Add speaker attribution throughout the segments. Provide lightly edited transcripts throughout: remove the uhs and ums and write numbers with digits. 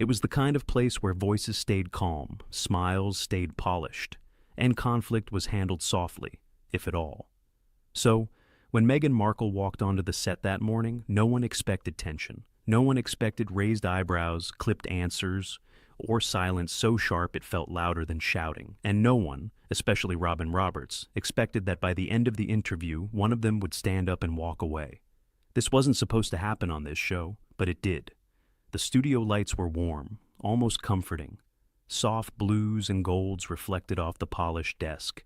Speaker 1: It was the kind of place where voices stayed calm, smiles stayed polished, and conflict was handled softly, if at all. So, when Meghan Markle walked onto the set that morning, no one expected tension. No one expected raised eyebrows, clipped answers, or silence so sharp it felt louder than shouting. And no one, especially Robin Roberts, expected that by the end of the interview, one of them would stand up and walk away. This wasn't supposed to happen on this show, but it did. The studio lights were warm, almost comforting. Soft blues and golds reflected off the polished desk,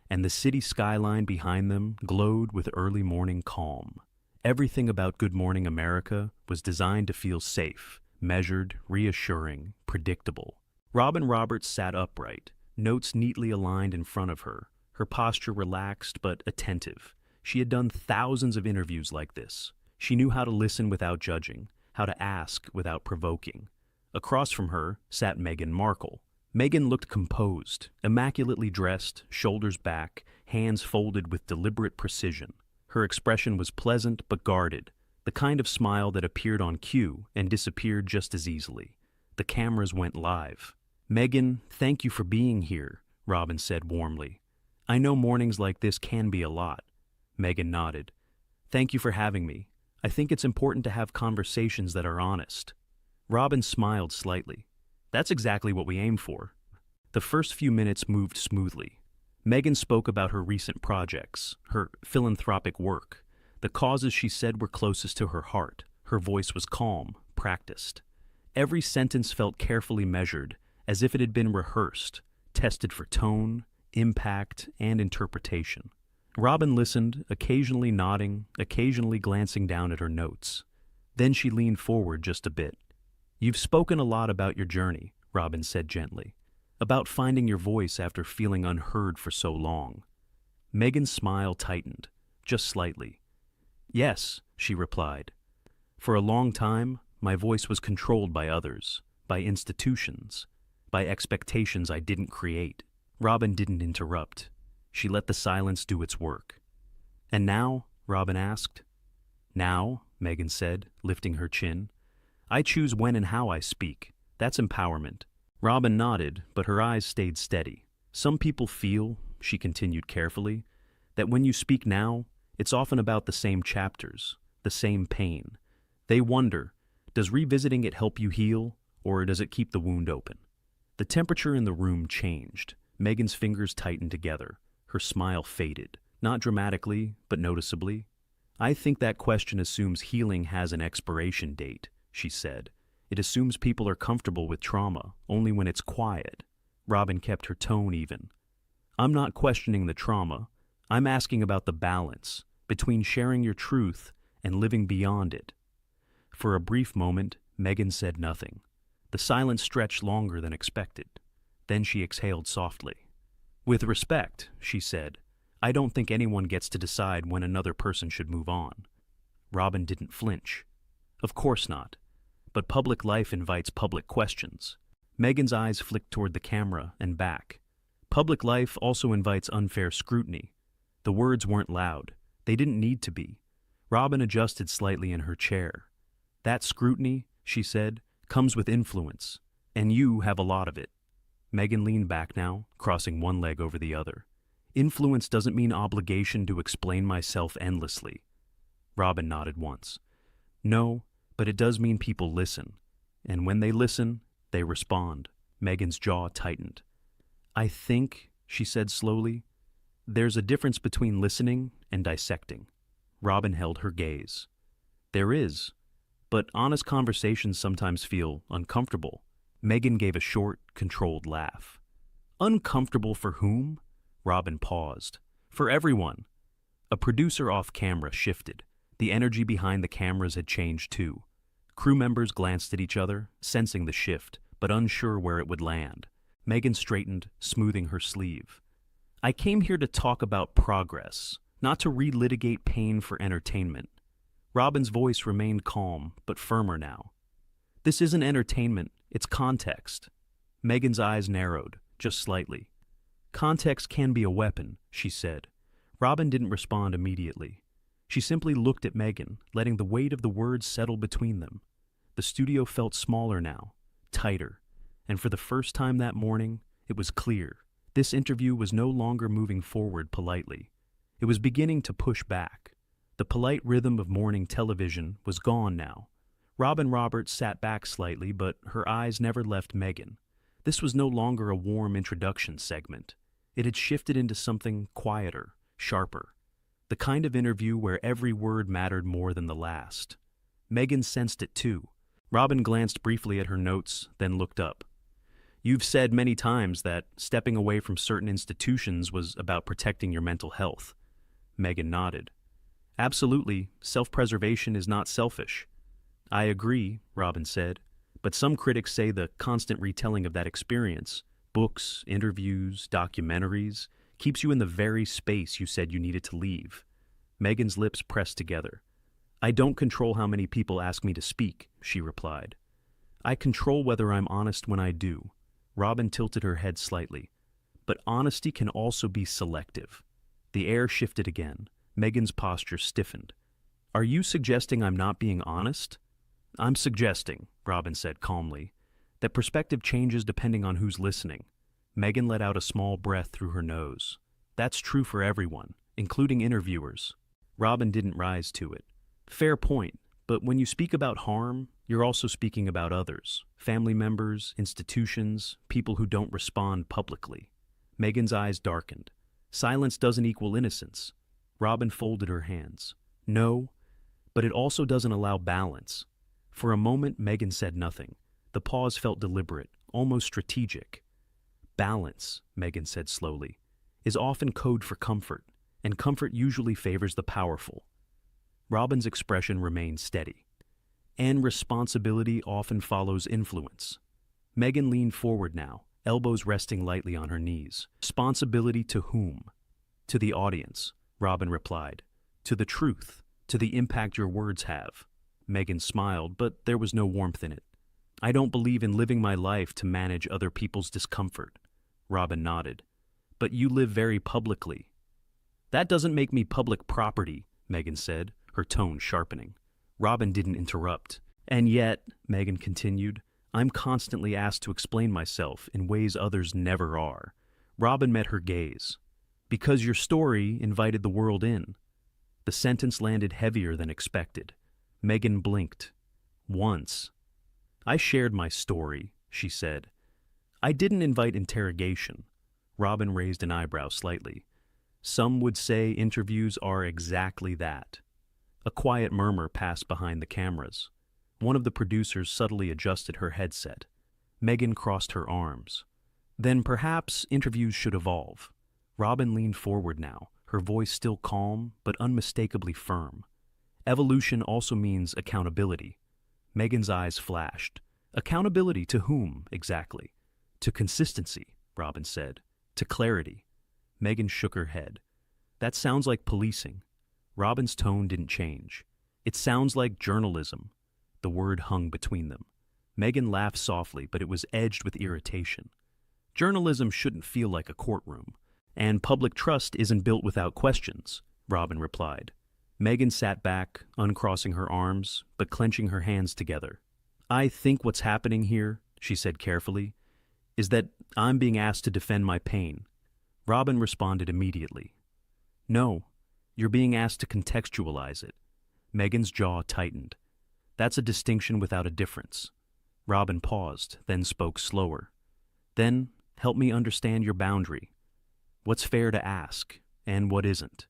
Speaker 1: and the city skyline behind them glowed with early morning calm. Everything about Good Morning America was designed to feel safe, measured, reassuring, predictable. Robin Roberts sat upright, notes neatly aligned in front of her, her posture relaxed but attentive. She had done thousands of interviews like this. She knew how to listen without judging, how to ask without provoking. Across from her sat Meghan Markle. Meghan looked composed, immaculately dressed, shoulders back, hands folded with deliberate precision. Her expression was pleasant but guarded, the kind of smile that appeared on cue and disappeared just as easily. The cameras went live. "Meghan, thank you for being here," Robin said warmly. "I know mornings like this can be a lot." Meghan nodded. "Thank you for having me. I think it's important to have conversations that are honest." Robin smiled slightly. "That's exactly what we aim for." The first few minutes moved smoothly. Meghan spoke about her recent projects, her philanthropic work, the causes she said were closest to her heart. Her voice was calm, practiced. Every sentence felt carefully measured, as if it had been rehearsed, tested for tone, impact, and interpretation. Robin listened, occasionally nodding, occasionally glancing down at her notes. Then she leaned forward just a bit. "You've spoken a lot about your journey," Robin said gently, "about finding your voice after feeling unheard for so long." Meghan's smile tightened, just slightly. "Yes," she replied. "For a long time, my voice was controlled by others, by institutions, by expectations I didn't create." Robin didn't interrupt. She let the silence do its work. "And now?" Robin asked. "Now," Meghan said, lifting her chin, "I choose when and how I speak. That's empowerment." Robin nodded, but her eyes stayed steady. "Some people feel," she continued carefully, "that when you speak now, it's often about the same chapters, the same pain. They wonder, does revisiting it help you heal, or does it keep the wound open?" The temperature in the room changed. Meghan's fingers tightened together. Her smile faded, not dramatically, but noticeably. "I think that question assumes healing has an expiration date," she said. "It assumes people are comfortable with trauma only when it's quiet." Robin kept her tone even. "I'm not questioning the trauma. I'm asking about the balance between sharing your truth and living beyond it." For a brief moment, Meghan said nothing. The silence stretched longer than expected. Then she exhaled softly. "With respect," she said, "I don't think anyone gets to decide when another person should move on." Robin didn't flinch. "Of course not. But public life invites public questions." Meghan's eyes flicked toward the camera and back. "Public life also invites unfair scrutiny." The words weren't loud. They didn't need to be. Robin adjusted slightly in her chair. "That scrutiny," she said, "comes with influence, and you have a lot of it." Meghan leaned back now, crossing one leg over the other. "Influence doesn't mean obligation to explain myself endlessly." Robin nodded once. "No, but it does mean people listen. And when they listen, they respond." Meghan's jaw tightened. "I think," she said slowly, "there's a difference between listening and dissecting." Robin held her gaze. "There is, but honest conversations sometimes feel uncomfortable." Meghan gave a short, controlled laugh. "Uncomfortable for whom?" Robin paused. "For everyone." A producer off camera shifted. The energy behind the cameras had changed too. Crew members glanced at each other, sensing the shift, but unsure where it would land. Meghan straightened, smoothing her sleeve. "I came here to talk about progress, not to relitigate pain for entertainment." Robin's voice remained calm, but firmer now. "This isn't entertainment, it's context." Meghan's eyes narrowed, just slightly. "Context can be a weapon," she said. Robin didn't respond immediately. She simply looked at Meghan, letting the weight of the words settle between them. The studio felt smaller now, tighter, and for the first time that morning, it was clear. This interview was no longer moving forward politely. It was beginning to push back. The polite rhythm of morning television was gone now. Robin Roberts sat back slightly, but her eyes never left Meghan. This was no longer a warm introduction segment. It had shifted into something quieter, sharper. The kind of interview where every word mattered more than the last. Meghan sensed it too. Robin glanced briefly at her notes, then looked up. "You've said many times that stepping away from certain institutions was about protecting your mental health." Meghan nodded. "Absolutely, self-preservation is not selfish." "I agree," Robin said, "but some critics say the constant retelling of that experience, books, interviews, documentaries, keeps you in the very space you said you needed to leave." Meghan's lips pressed together. "I don't control how many people ask me to speak," she replied. "I control whether I'm honest when I do." Robin tilted her head slightly. "But honesty can also be selective." The air shifted again. Meghan's posture stiffened. "Are you suggesting I'm not being honest?" "I'm suggesting," Robin said calmly, "that perspective changes depending on who's listening." Meghan let out a small breath through her nose. "That's true for everyone, including interviewers." Robin didn't rise to it. "Fair point, but when you speak about harm, you're also speaking about others, family members, institutions, people who don't respond publicly." Meghan's eyes darkened. "Silence doesn't equal innocence." Robin folded her hands. "No, but it also doesn't allow balance." For a moment, Meghan said nothing. The pause felt deliberate, almost strategic. "Balance," Meghan said slowly, "is often code for comfort, and comfort usually favors the powerful." Robin's expression remained steady. "And responsibility often follows influence." Meghan leaned forward now, elbows resting lightly on her knees. "Responsibility to whom?" "To the audience," Robin replied. "To the truth, to the impact your words have." Meghan smiled, but there was no warmth in it. "I don't believe in living my life to manage other people's discomfort." Robin nodded. "But you live very publicly." "That doesn't make me public property," Meghan said, her tone sharpening. Robin didn't interrupt. "And yet," Meghan continued, "I'm constantly asked to explain myself in ways others never are." Robin met her gaze. "Because your story invited the world in." The sentence landed heavier than expected. Meghan blinked. "Once." "I shared my story," she said. "I didn't invite interrogation." Robin raised an eyebrow slightly. "Some would say interviews are exactly that." A quiet murmur passed behind the cameras. One of the producers subtly adjusted her headset. Meghan crossed her arms. "Then perhaps interviews should evolve." Robin leaned forward now, her voice still calm but unmistakably firm. "Evolution also means accountability." Meghan's eyes flashed. "Accountability to whom, exactly?" "To consistency," Robin said. "To clarity." Meghan shook her head. "That sounds like policing." Robin's tone didn't change. "It sounds like journalism." The word hung between them. Meghan laughed softly, but it was edged with irritation. "Journalism shouldn't feel like a courtroom. And public trust isn't built without questions," Robin replied. Meghan sat back, uncrossing her arms, but clenching her hands together. "I think what's happening here," she said carefully, "is that I'm being asked to defend my pain." Robin responded immediately. "No, you're being asked to contextualize it." Meghan's jaw tightened. "That's a distinction without a difference." Robin paused, then spoke slower. "Then help me understand your boundary. What's fair to ask, and what isn't?"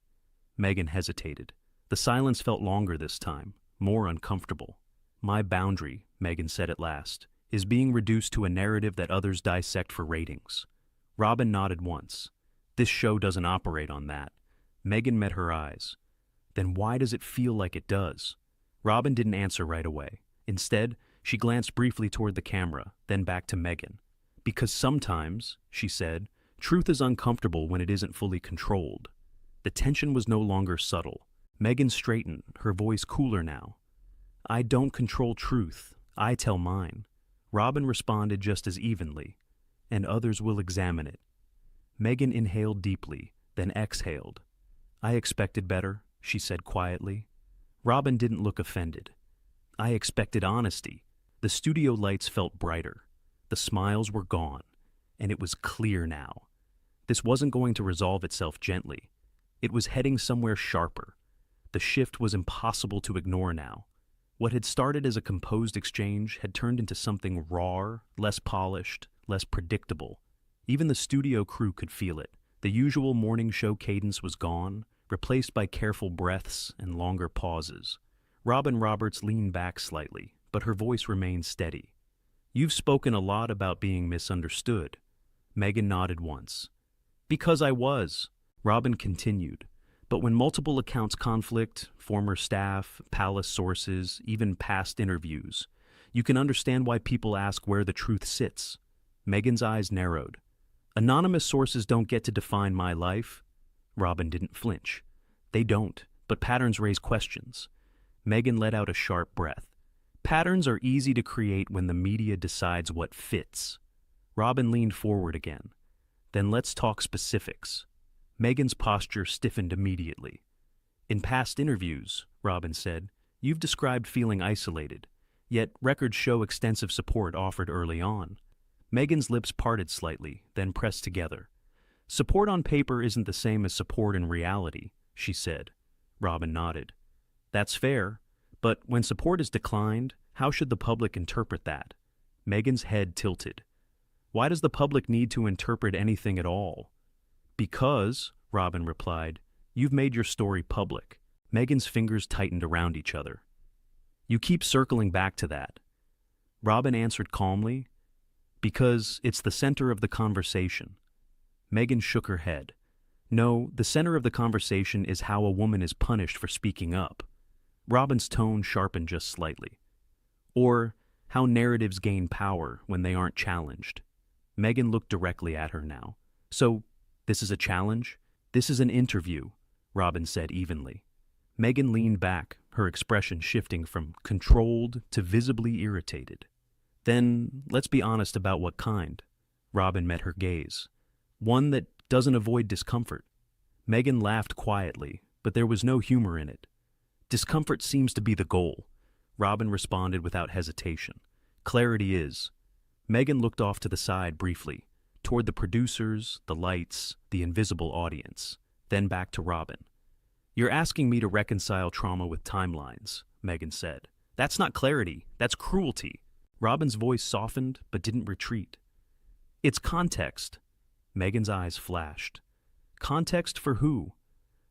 Speaker 1: Meghan hesitated. The silence felt longer this time, more uncomfortable. "My boundary," Meghan said at last, "is being reduced to a narrative that others dissect for ratings." Robin nodded once. "This show doesn't operate on that." Meghan met her eyes. "Then why does it feel like it does?" Robin didn't answer right away. Instead, she glanced briefly toward the camera, then back to Meghan. "Because sometimes," she said, "truth is uncomfortable when it isn't fully controlled." The tension was no longer subtle. Meghan straightened, her voice cooler now. "I don't control truth. I tell mine." Robin responded just as evenly. "And others will examine it." Meghan inhaled deeply, then exhaled. "I expected better," she said quietly. Robin didn't look offended. "I expected honesty." The studio lights felt brighter. The smiles were gone, and it was clear now. This wasn't going to resolve itself gently. It was heading somewhere sharper. The shift was impossible to ignore now. What had started as a composed exchange had turned into something raw, less polished, less predictable. Even the studio crew could feel it. The usual morning show cadence was gone, replaced by careful breaths and longer pauses. Robin Roberts leaned back slightly, but her voice remained steady. "You've spoken a lot about being misunderstood." Meghan nodded once. "Because I was," Robin continued. "But when multiple accounts conflict, former staff, palace sources, even past interviews, you can understand why people ask where the truth sits." Meghan's eyes narrowed. "Anonymous sources don't get to define my life." Robin didn't flinch. "They don't, but patterns raise questions." Meghan let out a sharp breath. "Patterns are easy to create when the media decides what fits." Robin leaned forward again. "Then let's talk specifics." Meghan's posture stiffened immediately. "In past interviews," Robin said, "you've described feeling isolated, yet records show extensive support offered early on." Meghan's lips parted slightly, then pressed together. "Support on paper isn't the same as support in reality," she said. Robin nodded. "That's fair, but when support is declined, how should the public interpret that?" Meghan's head tilted. "Why does the public need to interpret anything at all?" "Because," Robin replied, "you've made your story public." Meghan's fingers tightened around each other. "You keep circling back to that." Robin answered calmly, "Because it's the center of the conversation." Meghan shook her head. "No, the center of the conversation is how a woman is punished for speaking up." Robin's tone sharpened just slightly. "Or how narratives gain power when they aren't challenged." Meghan looked directly at her now. "So, this is a challenge?" "This is an interview," Robin said evenly. Meghan leaned back, her expression shifting from controlled to visibly irritated. "Then, let's be honest about what kind." Robin met her gaze. "One that doesn't avoid discomfort." Meghan laughed quietly, but there was no humor in it. "Discomfort seems to be the goal," Robin responded without hesitation. "Clarity is." Meghan looked off to the side briefly, toward the producers, the lights, the invisible audience, then back to Robin. "You're asking me to reconcile trauma with timelines," Meghan said. "That's not clarity, that's cruelty." Robin's voice softened but didn't retreat. "It's context." Meghan's eyes flashed. "Context for who?"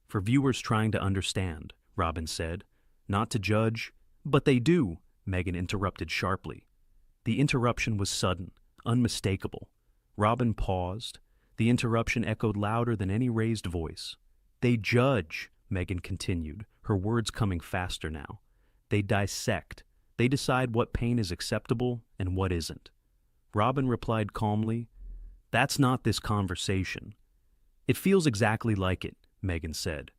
Speaker 1: "For viewers trying to understand," Robin said. "Not to judge." "But they do," Meghan interrupted sharply. The interruption was sudden, unmistakable. Robin paused. The interruption echoed louder than any raised voice. "They judge," Meghan continued, her words coming faster now. "They dissect. They decide what pain is acceptable and what isn't." Robin replied calmly, "That's not this conversation." "It feels exactly like it," Meghan said.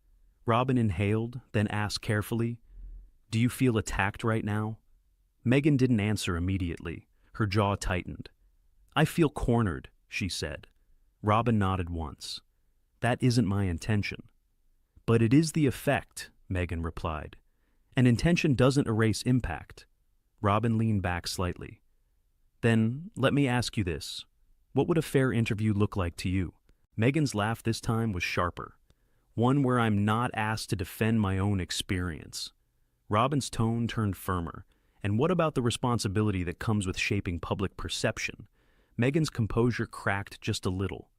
Speaker 1: Robin inhaled, then asked carefully, "Do you feel attacked right now?" Meghan didn't answer immediately. Her jaw tightened. "I feel cornered," she said. Robin nodded once. "That isn't my intention." "But it is the effect," Meghan replied. "And intention doesn't erase impact." Robin leaned back slightly. "Then let me ask you this. What would a fair interview look like to you?" Meghan's laugh this time was sharper. "One where I'm not asked to defend my own experience." Robin's tone turned firmer. "And what about the responsibility that comes with shaping public perception?" Meghan's composure cracked just a little.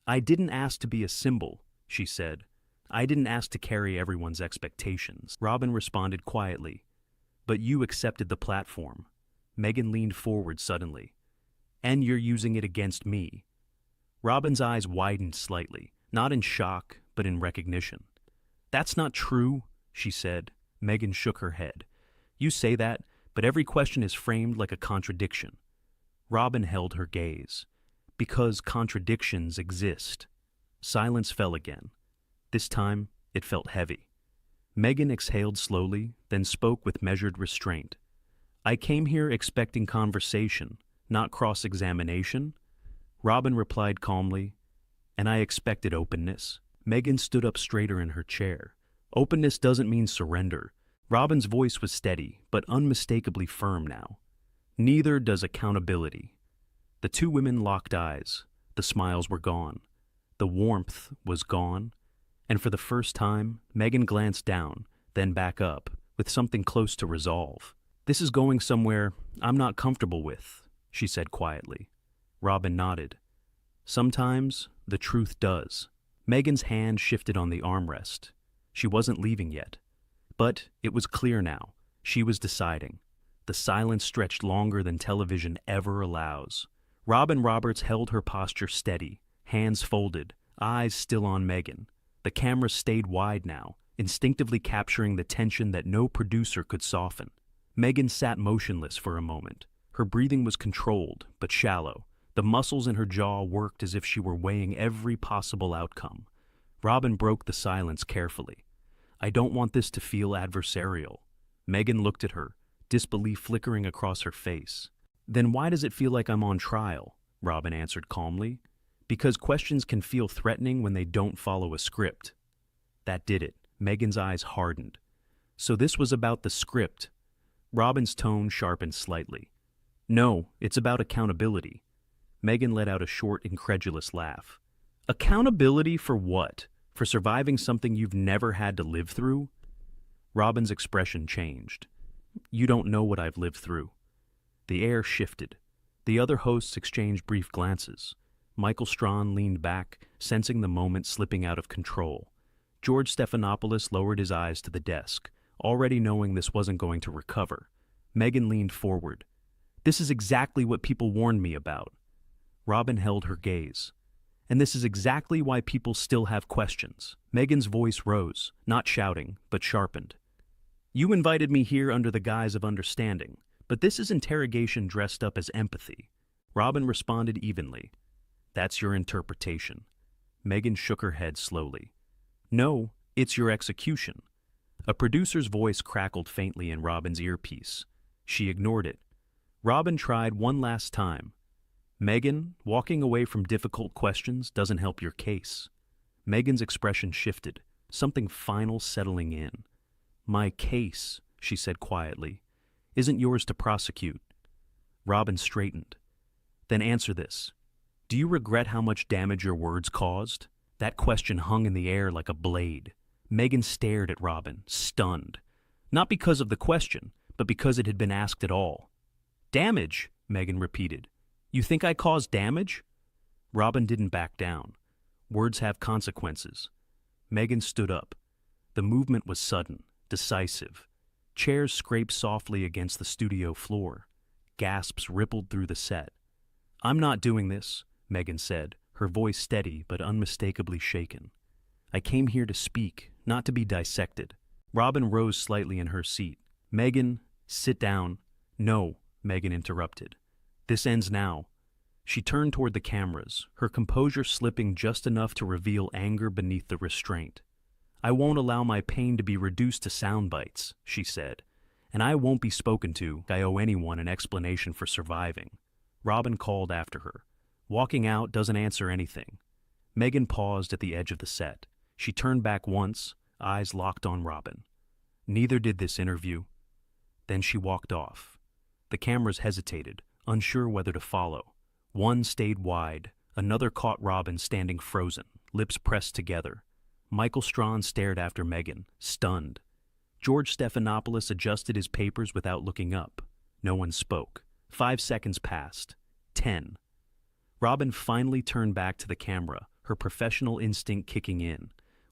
Speaker 1: "I didn't ask to be a symbol," she said. "I didn't ask to carry everyone's expectations." Robin responded quietly. "But you accepted the platform." Meghan leaned forward suddenly. "And you're using it against me." Robin's eyes widened slightly, not in shock, but in recognition. "That's not true," she said. Meghan shook her head. "You say that, but every question is framed like a contradiction." Robin held her gaze. "Because contradictions exist." Silence fell again. This time, it felt heavy. Meghan exhaled slowly, then spoke with measured restraint. "I came here expecting conversation, not cross-examination." Robin replied calmly, "And I expected openness." Meghan stood up straighter in her chair. "Openness doesn't mean surrender." Robin's voice was steady, but unmistakably firm now. "Neither does accountability." The two women locked eyes. The smiles were gone. The warmth was gone. And for the first time, Meghan glanced down, then back up, with something close to resolve. "This is going somewhere I'm not comfortable with," she said quietly. Robin nodded. "Sometimes the truth does." Meghan's hand shifted on the armrest. She wasn't leaving yet. But it was clear now. She was deciding. The silence stretched longer than television ever allows. Robin Roberts held her posture steady, hands folded, eyes still on Meghan. The camera stayed wide now, instinctively capturing the tension that no producer could soften. Meghan sat motionless for a moment. Her breathing was controlled, but shallow. The muscles in her jaw worked as if she were weighing every possible outcome. Robin broke the silence carefully. "I don't want this to feel adversarial." Meghan looked at her, disbelief flickering across her face. "Then why does it feel like I'm on trial?" Robin answered calmly. "Because questions can feel threatening when they don't follow a script." That did it. Meghan's eyes hardened. "So this was about the script." Robin's tone sharpened slightly. "No, it's about accountability." Meghan let out a short, incredulous laugh. "Accountability for what? For surviving something you've never had to live through?" Robin's expression changed. "You don't know what I've lived through." The air shifted. The other hosts exchanged brief glances. Michael Strawn leaned back, sensing the moment slipping out of control. George Stephanopoulos lowered his eyes to the desk, already knowing this wasn't going to recover. Meghan leaned forward. "This is exactly what people warned me about." Robin held her gaze. "And this is exactly why people still have questions." Meghan's voice rose, not shouting, but sharpened. "You invited me here under the guise of understanding, but this is interrogation dressed up as empathy." Robin responded evenly. "That's your interpretation." Meghan shook her head slowly. "No, it's your execution." A producer's voice crackled faintly in Robin's earpiece. She ignored it. Robin tried one last time. "Meghan, walking away from difficult questions doesn't help your case." Meghan's expression shifted, something final settling in. "My case," she said quietly, "isn't yours to prosecute." Robin straightened. "Then answer this. Do you regret how much damage your words caused?" That question hung in the air like a blade. Meghan stared at Robin, stunned. Not because of the question, but because it had been asked at all. "Damage?" Meghan repeated. "You think I caused damage?" Robin didn't back down. Words have consequences. Meghan stood up. The movement was sudden, decisive. Chairs scraped softly against the studio floor. Gasps rippled through the set. "I'm not doing this," Meghan said, her voice steady but unmistakably shaken. "I came here to speak, not to be dissected." Robin rose slightly in her seat. "Meghan, sit down." "No," Meghan interrupted. "This ends now." She turned toward the cameras, her composure slipping just enough to reveal anger beneath the restraint. "I won't allow my pain to be reduced to sound bites," she said, "and I won't be spoken to. I owe anyone an explanation for surviving." Robin called after her. "Walking out doesn't answer anything." Meghan paused at the edge of the set. She turned back once, eyes locked on Robin. "Neither did this interview." Then she walked off. The cameras hesitated, unsure whether to follow. One stayed wide, another caught Robin standing frozen, lips pressed together. Michael Strawn stared after Meghan, stunned. George Stephanopoulos adjusted his papers without looking up. No one spoke. 5 seconds passed. 10. Robin finally turned back to the camera, her professional instinct kicking in.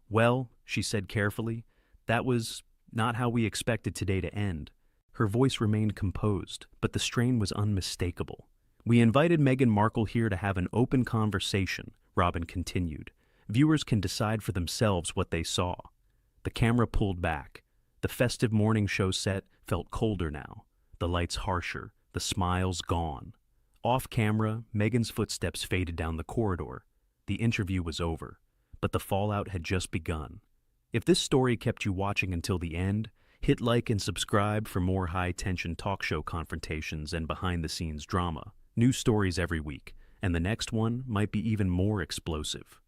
Speaker 1: "Well," she said carefully, "that was not how we expected today to end." Her voice remained composed, but the strain was unmistakable. "We invited Meghan Markle here to have an open conversation," Robin continued. "Viewers can decide for themselves what they saw." The camera pulled back. The festive morning show set felt colder now, the lights harsher, the smiles gone. Off camera, Meghan's footsteps faded down the corridor. The interview was over, but the fallout had just begun. If this story kept you watching until the end, hit like and subscribe for more high-tension talk show confrontations and behind-the-scenes drama. New stories every week, and the next one might be even more explosive.